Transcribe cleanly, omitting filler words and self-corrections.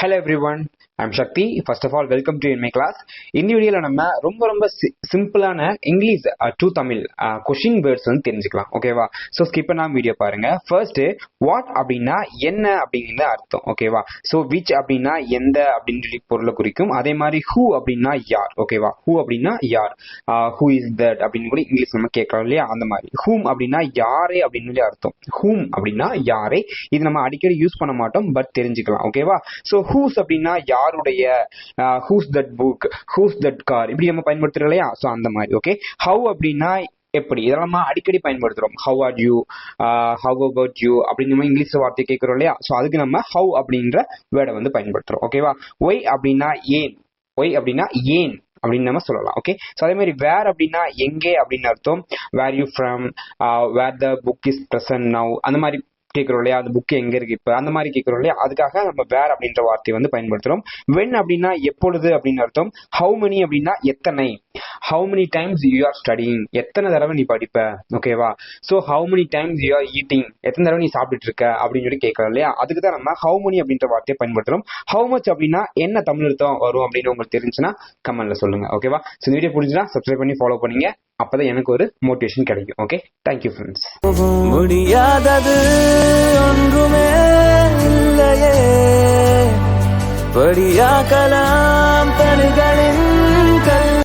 Hello everyone, I'm Shakti. First of all, welcome to in my class. இந்த வீடியோல நம்ம ரொம்ப சிம்பிளான English to Tamil question words வந்து தெரிஞ்சுக்கலாம். ஓகேவா? ஸோ ஸ்கிப் பண்ணாம வீடியோ பாருங்க. ஃபர்ஸ்ட் வாட் அப்படின்னா என்ன அப்படிங்கிற அர்த்தம். ஓகேவா? ஸோ விச் அப்படின்னா எந்த அப்படின்னு சொல்லி பொருளை குறிக்கும். அதே மாதிரி ஹூ அப்படின்னா யார். ஓகேவா? ஹூ அப்படின்னா யார். ஹூ இஸ் தட் அப்படின்னு கூட இங்கிலீஷ் நம்ம கேட்கலாம் இல்லையா? அந்த மாதிரி ஹூம் அப்படின்னா யாரே அப்படின்னு சொல்லி அர்த்தம். ஹூம் அப்படின்னா யாரே. இது நம்ம அடிக்கடி யூஸ் பண்ண மாட்டோம், பட் தெரிஞ்சுக்கலாம். ஓகேவா? ஸோ ஹூஸ் அப்படின்னா யாருடைய, whose that book, whose that car, இப்படி நம்ம பயன்படுத்துறோம் இல்லையா? ஸோ அந்த மாதிரி. ஓகே. ஹவ் அப்படின்னா எப்படி, இதெல்லாம் நம்ம அடிக்கடி பயன்படுத்துறோம். How are you, how about you அப்படின்னு நம்ம இங்கிலீஷ் வார்த்தை கேட்கிறோம் இல்லையா? ஸோ அதுக்கு நம்ம ஹவ் அப்படின்ற வேர்டை வந்து பயன்படுத்துறோம். ஓகேவா? ஒய் அப்படின்னா ஏன், ஒய் அப்படின்னா ஏன் அப்படின்னு நம்ம சொல்லலாம். ஓகே. ஸோ அதே மாதிரி வேர் அப்படின்னா எங்கே அப்படின்னு அர்த்தம். Where you from, where the book is present now, அந்த மாதிரி கேட்கிறோம் இல்லையா? அந்த புக் எங்க இருக்கு இப்ப, அந்த மாதிரி கேட்கிறோம் இல்லையா? அதுக்காக நம்ம வேர் அப்படின்ற வார்த்தையை வந்து பயன்படுத்துறோம். வென் அப்படின்னா எப்பொழுது அப்படின்னு அர்த்தம். ஹவு மெனி அப்படின்னா எத்தனை. How many times you are studying, எத்தனை தடவை நீ படிப்ப. ஓகேவா? So how many times you are eating, எத்தனை தடவை நீ சாப்பிட்டு இருக்க அப்படின்னு சொல்லி கேட்கறோம் இல்லையா? அதுக்கு தான் நம்ம ஹவு மெனி அப்படின்ற வார்த்தையை பயன்படுத்துறோம். ஹவு மச் அப்படின்னா என்ன தமிழ் அர்த்தம் வரும் அப்படின்னு உங்களுக்கு தெரிஞ்சுன்னா கமெண்ட்ல சொல்லுங்க. ஓகேவா? ஸோ இந்த வீடியோ பிடிச்சா சப்ஸ்கிரைப் பண்ணி ஃபாலோ பண்ணீங்க, அப்பதான் எனக்கு ஒரு மோட்டிவேஷன் கிடைக்கும். Okay, thank you friends. முடியாதது ஒன்றுமே இல்லையே, படியாக்கலாம் தனிகளின்